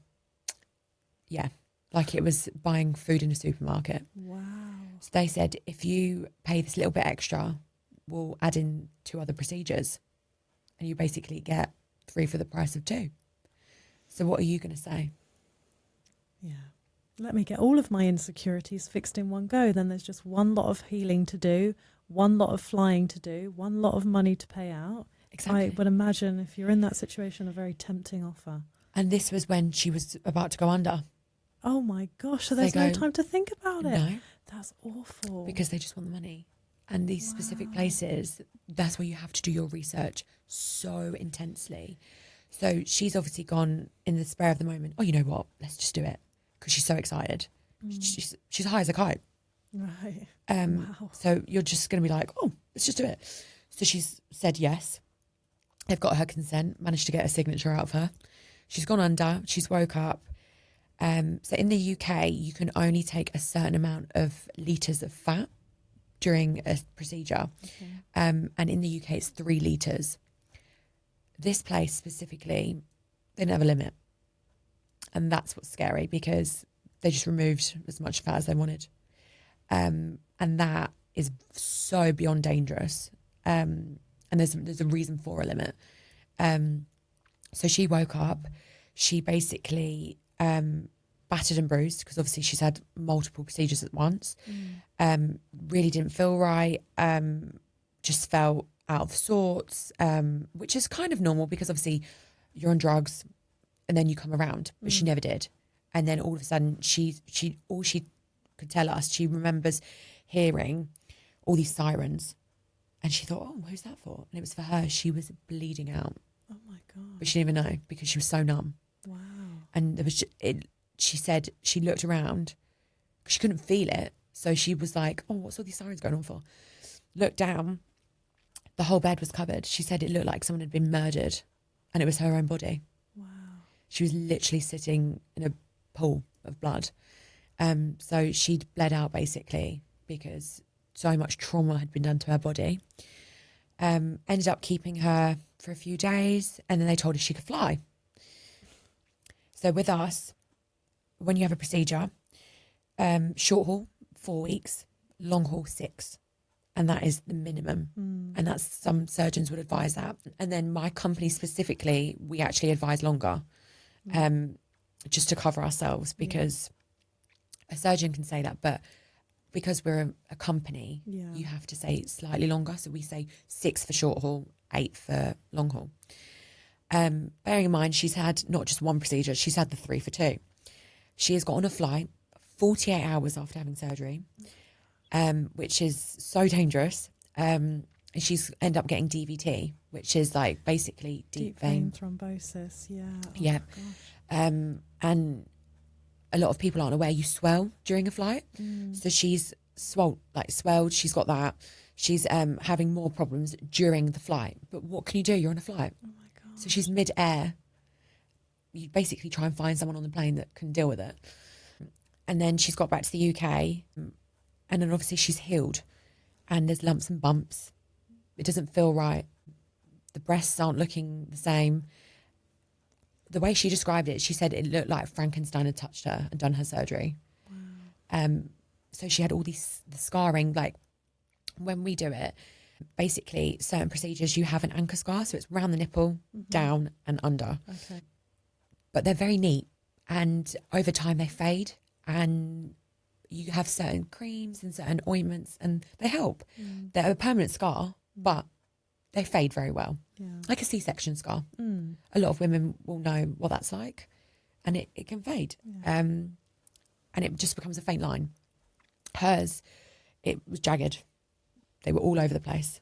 Speaker 1: Yeah. Like it was buying food in a supermarket.
Speaker 2: Wow.
Speaker 1: So they said, if you pay this little bit extra, we'll add in 2 other procedures. And you basically get 3 for the price of 2. So what are you going to say?
Speaker 2: Yeah. Let me get all of my insecurities fixed in one go. Then there's just one lot of healing to do, one lot of flying to do, one lot of money to pay out.
Speaker 1: Exactly.
Speaker 2: I would imagine if you're in that situation, a very tempting offer.
Speaker 1: And this was when she was about to go under.
Speaker 2: Oh my gosh, so there's no time to think about it.
Speaker 1: No.
Speaker 2: That's awful.
Speaker 1: Because they just want the money. And these specific places, that's where you have to do your research so intensely. So she's obviously gone in the spur of the moment, oh, you know what, let's just do it. Because she's so excited. She's high as a kite.
Speaker 2: Right.
Speaker 1: Wow. So you're just going to be like, oh, let's just do it. So she's said yes. They've got her consent, managed to get a signature out of her. She's gone under, she's woke up. So in the UK, you can only take a certain amount of litres of fat during a procedure. Okay. And in the UK, it's 3 litres. This place specifically, they didn't have a limit. And that's what's scary because they just removed as much fat as they wanted. And that is so beyond dangerous. And there's a reason for a limit. So she woke up, she basically battered and bruised because obviously she's had multiple procedures at once. Really didn't feel right, just felt out of sorts, which is kind of normal because obviously you're on drugs and then you come around, but she never did. And then all of a sudden all she could tell us, she remembers hearing all these sirens. And she thought, oh, who's that for? And it was for her. She was bleeding out.
Speaker 2: Oh my God.
Speaker 1: But she didn't even know because she was so numb.
Speaker 2: Wow.
Speaker 1: And there was, she said she looked around because she couldn't feel it. So she was like, oh, what's all these sirens going on for? Looked down. The whole bed was covered. She said it looked like someone had been murdered and it was her own body.
Speaker 2: Wow.
Speaker 1: She was literally sitting in a pool of blood. So she'd bled out basically because so much trauma had been done to her body. Ended up keeping her for a few days and then they told her she could fly. So with us, when you have a procedure, short haul, 4 weeks, long haul, 6. And that is the minimum. And that's, some surgeons would advise that. And then my company specifically, we actually advise longer, just to cover ourselves because a surgeon can say that, but because we're a company, you have to say slightly longer. So we say 6 for short haul, 8 for long haul. Bearing in mind, she's had not just one procedure, she's had the 3 for 2. She has got on a flight 48 hours after having surgery, which is so dangerous. And she's ended up getting DVT, which is like basically deep vein
Speaker 2: thrombosis. Yeah. Oh
Speaker 1: yeah. And a lot of people aren't aware you swell during a flight. So she's swelled. She's got that. She's having more problems during the flight. But what can you do? You're on a flight.
Speaker 2: Oh my God.
Speaker 1: So she's mid-air. You basically try and find someone on the plane that can deal with it. And then she's got back to the UK. And then obviously she's healed. And there's lumps and bumps. It doesn't feel right. The breasts aren't looking the same. The way she described it, she said it looked like Frankenstein had touched her and done her surgery. Wow. So she had all the scarring. Like when we do it, basically certain procedures, you have an anchor scar. So it's round the nipple, down and under.
Speaker 2: Okay.
Speaker 1: But they're very neat. And over time they fade. And you have certain creams and certain ointments and they help. They're a permanent scar, but they fade very well. like a C-section scar. A lot of women will know what that's like, and it can fade. And it just becomes a faint line. Hers, it was jagged. They were all over the place.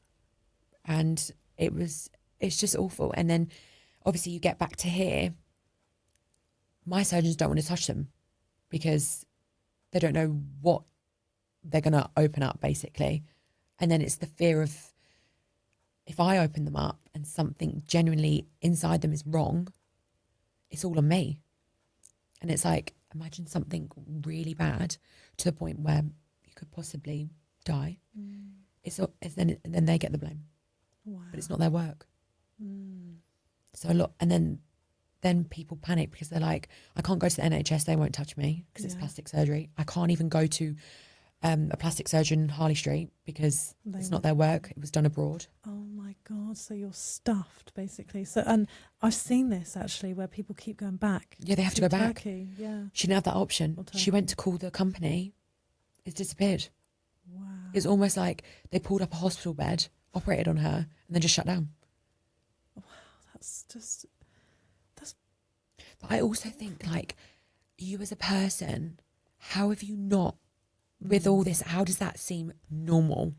Speaker 1: And it's just awful. And then obviously you get back to here. My surgeons don't want to touch them because they don't know what they're going to open up, basically. And then it's the fear of, if I open them up and something genuinely inside them is wrong, it's all on me. And it's like, imagine something really bad to the point where you could possibly die. Then they get the blame.
Speaker 2: Wow.
Speaker 1: But it's not their work. So a lot, and then people panic because they're like, I can't go to the NHS, they won't touch me because it's plastic surgery. I can't even go to a plastic surgeon in Harley Street because it's not their work. It was done abroad. Oh
Speaker 2: my God. So you're stuffed basically. So, and I've seen this actually where people keep going back.
Speaker 1: Yeah, they have to go back.
Speaker 2: Yeah.
Speaker 1: She didn't have that option. She went to call the company. It's disappeared.
Speaker 2: Wow.
Speaker 1: It's almost like they pulled up a hospital bed, operated on her, and then just shut down.
Speaker 2: Wow, that's.
Speaker 1: But I also think, like, you as a person, how have you not, with all this, how does that seem normal?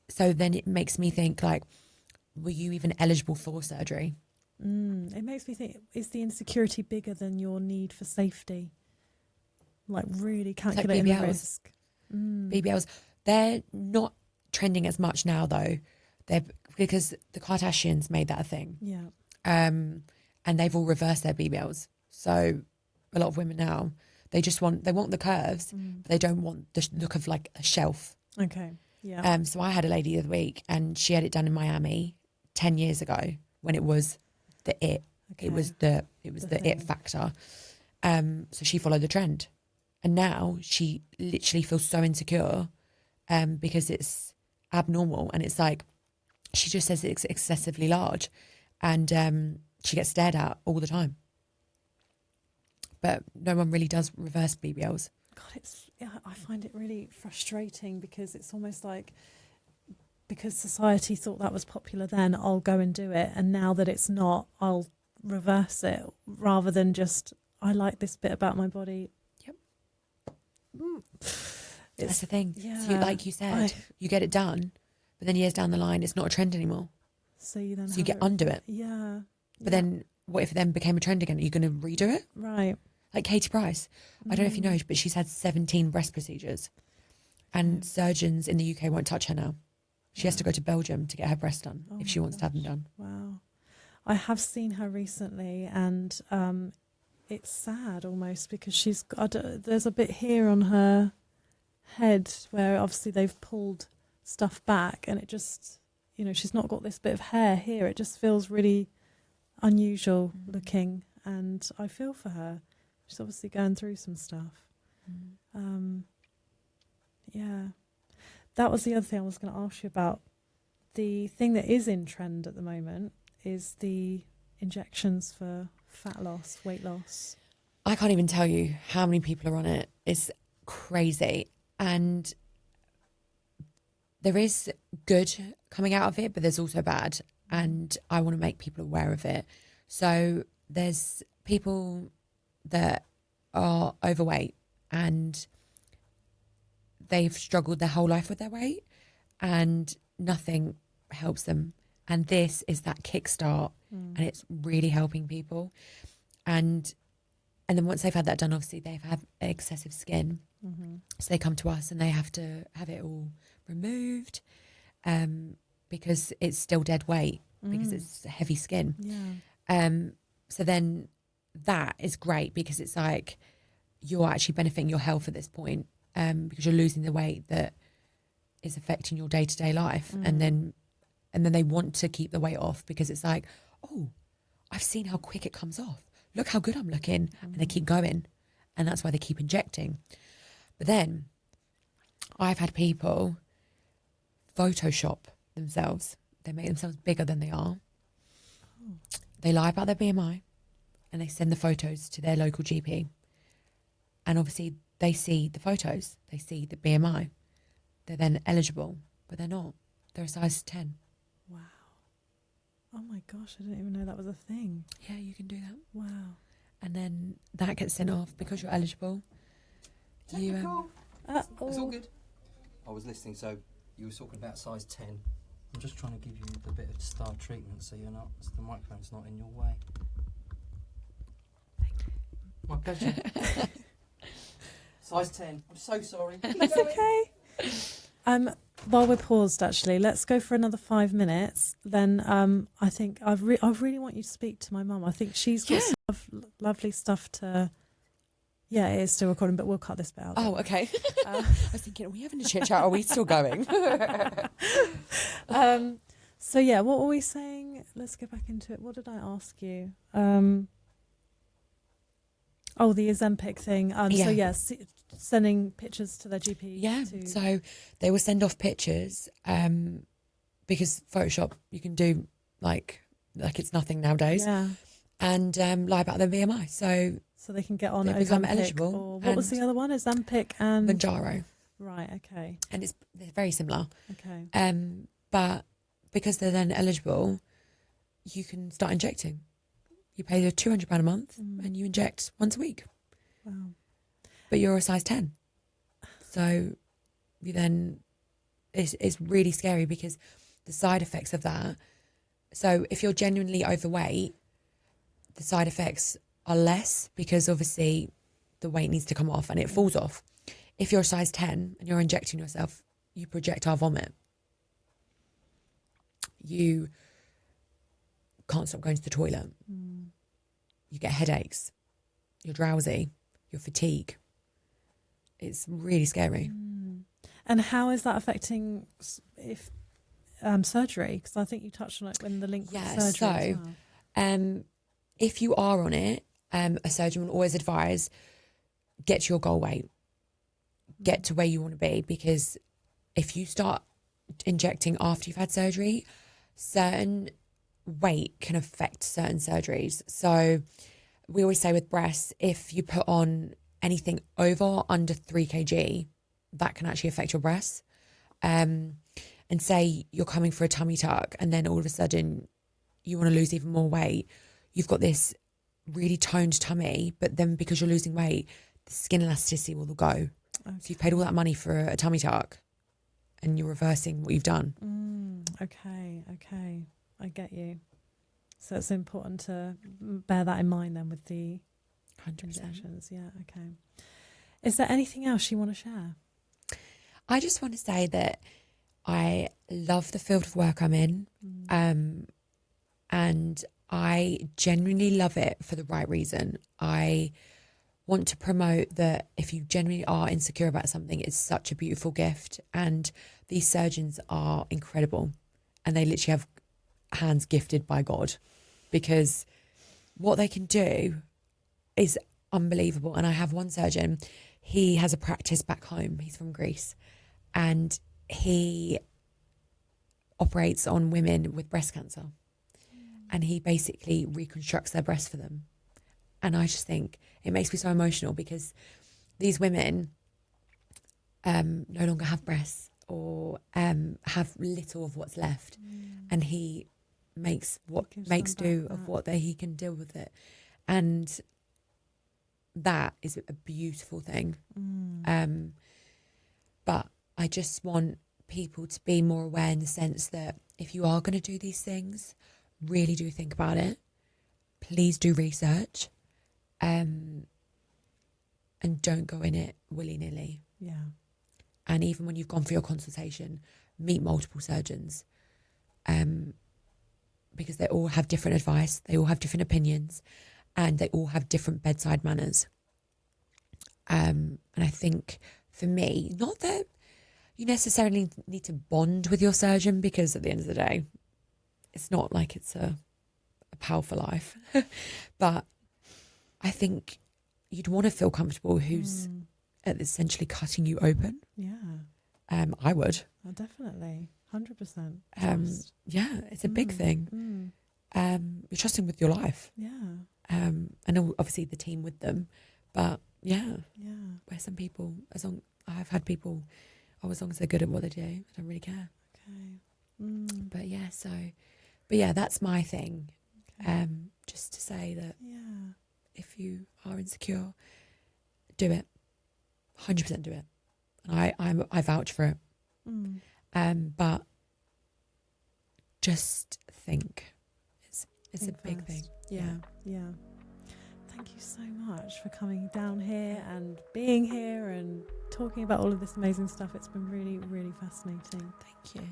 Speaker 1: So then it makes me think, like, were you even eligible for surgery?
Speaker 2: It makes me think, is the insecurity bigger than your need for safety? Like, really calculating the risk.
Speaker 1: BBLs, they're not trending as much now, though. They're because the Kardashians made that a thing.
Speaker 2: Yeah.
Speaker 1: And they've all reversed their BBLs. So a lot of women now, they want the curves, but they don't want the look of like a shelf.
Speaker 2: Okay. Yeah.
Speaker 1: So I had a lady the other week and she had it done in Miami 10 years ago when it was the it. Okay. It was the it factor. So she followed the trend. And now she literally feels so insecure because it's abnormal. And it's like, she just says it's excessively large. And she gets stared at all the time. But no one really does reverse BBLs.
Speaker 2: God, I find it really frustrating because it's almost like, because society thought that was popular then, I'll go and do it. And now that it's not, I'll reverse it rather than just, I like this bit about my body.
Speaker 1: Yep. That's the thing.
Speaker 2: Yeah.
Speaker 1: So like you said, you get it done, but then years down the line, it's not a trend anymore.
Speaker 2: So you get
Speaker 1: under it.
Speaker 2: Yeah.
Speaker 1: But then what if it then became a trend again? Are you going to redo it?
Speaker 2: Right.
Speaker 1: Like Katie Price. I don't know if you know, but she's had 17 breast procedures. And surgeons in the UK won't touch her now. She has to go to Belgium to get her breasts done if she wants to have them done.
Speaker 2: Wow. I have seen her recently and it's sad almost because there's a bit here on her head where obviously they've pulled stuff back and it just, she's not got this bit of hair here. It just feels really unusual looking and I feel for her. She's obviously going through some stuff. Yeah. That was the other thing I was going to ask you about. The thing that is in trend at the moment is the injections for fat loss, weight loss.
Speaker 1: I can't even tell you how many people are on it. It's crazy. And there is good coming out of it, but there's also bad. And I want to make people aware of it. So there's people that are overweight and they've struggled their whole life with their weight and nothing helps them. And this is that kickstart and it's really helping people. And then once they've had that done, obviously they've had excessive skin. So they come to us and they have to have it all removed because it's still dead weight because it's heavy skin.
Speaker 2: Yeah.
Speaker 1: So then that is great because it's like you're actually benefiting your health at this point because you're losing the weight that is affecting your day-to-day life. And then they want to keep the weight off because it's like, oh, I've seen how quick it comes off. Look how good I'm looking. And they keep going. And that's why they keep injecting. But then I've had people Photoshop themselves. They make themselves bigger than they are. They lie about their BMI and they send the photos to their local GP. And obviously they see the photos. They see the BMI. They're then eligible, but they're not. They're a size 10.
Speaker 2: Wow. Oh my gosh, I didn't even know that was a thing.
Speaker 1: Yeah, you can do that.
Speaker 2: Wow.
Speaker 1: And then that gets sent off because you're eligible.
Speaker 3: It's all good. I was listening, so you were talking about size 10. I'm just trying to give you a bit of star treatment so the microphone's not in your way. My pleasure. Size 10. I'm so sorry.
Speaker 2: That's okay. While we're paused, actually, let's go for another 5 minutes. Then I think I really want you to speak to my mum. I think she's got some lovely stuff to... Yeah, it is still recording, but we'll cut this bit out.
Speaker 1: Oh, okay. I was thinking, are we having a chit chat? Are we still going?
Speaker 2: So yeah, what were we saying? Let's get back into it. What did I ask you? The Ozempic thing. So yes, sending pictures to their GP.
Speaker 1: Yeah. So they will send off pictures because Photoshop you can do like it's nothing nowadays.
Speaker 2: Yeah.
Speaker 1: And lie about their BMI. So
Speaker 2: they can get on
Speaker 1: they become
Speaker 2: Ozempic,
Speaker 1: eligible.
Speaker 2: Or what was the other one? Ozempic and
Speaker 1: Mounjaro.
Speaker 2: Right. Okay.
Speaker 1: And they're very similar.
Speaker 2: Okay.
Speaker 1: But because they're then eligible, you can start injecting. You pay the £200 a month and you inject once a week.
Speaker 2: Wow.
Speaker 1: But you're a size 10. So you then, it's really scary because the side effects of that. So if you're genuinely overweight, the side effects are less because obviously the weight needs to come off and it falls off. If you're a size 10 and you're injecting yourself, you projectile vomit. You can't stop going to the toilet. You get headaches. You're drowsy. You're fatigued. It's really scary.
Speaker 2: And how is that affecting surgery? Because I think you touched on it when the link with surgery.
Speaker 1: So, if you are on it, a surgeon will always advise get to your goal weight, get to where you want to be, because if you start injecting after you've had surgery, certain weight can affect certain surgeries. So we always say with breasts, if you put on anything over or under 3 kg, that can actually affect your breasts. And say you're coming for a tummy tuck and then all of a sudden you want to lose even more weight, you've got this really toned tummy, but then because you're losing weight, the skin elasticity will go. Okay. So you've paid all that money for a tummy tuck and you're reversing what you've done.
Speaker 2: Okay. I get you. So it's important to bear that in mind then with the
Speaker 1: 100%.
Speaker 2: injections. Yeah, okay. Is there anything else you want to share?
Speaker 1: I just want to say that I love the field of work I'm in. And I genuinely love it for the right reason. I want to promote that if you genuinely are insecure about something, it's such a beautiful gift. And these surgeons are incredible. And they literally have hands gifted by God, because what they can do is unbelievable. And I have one surgeon, he has a practice back home. He's from Greece. And he operates on women with breast cancer. And he basically reconstructs their breasts for them. And I just think it makes me so emotional because these women no longer have breasts or have little of what's left. And he makes do of what he can deal with it. And that is a beautiful thing. But I just want people to be more aware in the sense that if you are going to do these things, really do think about it. Please do research. And don't go in it willy-nilly.
Speaker 2: Yeah.
Speaker 1: And even when you've gone for your consultation, meet multiple surgeons. Because they all have different advice, they all have different opinions, and they all have different bedside manners. And I think for me, not that you necessarily need to bond with your surgeon, because at the end of the day, it's not like it's a powerful life. But I think you'd want to feel comfortable who's essentially cutting you open.
Speaker 2: Yeah.
Speaker 1: I would.
Speaker 2: Oh, definitely. 100%.
Speaker 1: Yeah, it's a big thing. You're trusting with your life.
Speaker 2: Yeah.
Speaker 1: And obviously the team with them. But yeah. Where some people, I've had people, as long as they're good at what they do, I don't really care.
Speaker 2: Okay.
Speaker 1: But yeah, so But yeah, that's my thing. Just to say that if you are insecure, do it. 100% do it. And I vouch for it. But just think. It's a big thing.
Speaker 2: Yeah. Thank you so much for coming down here and being here and talking about all of this amazing stuff. It's been really, really fascinating.
Speaker 1: Thank you.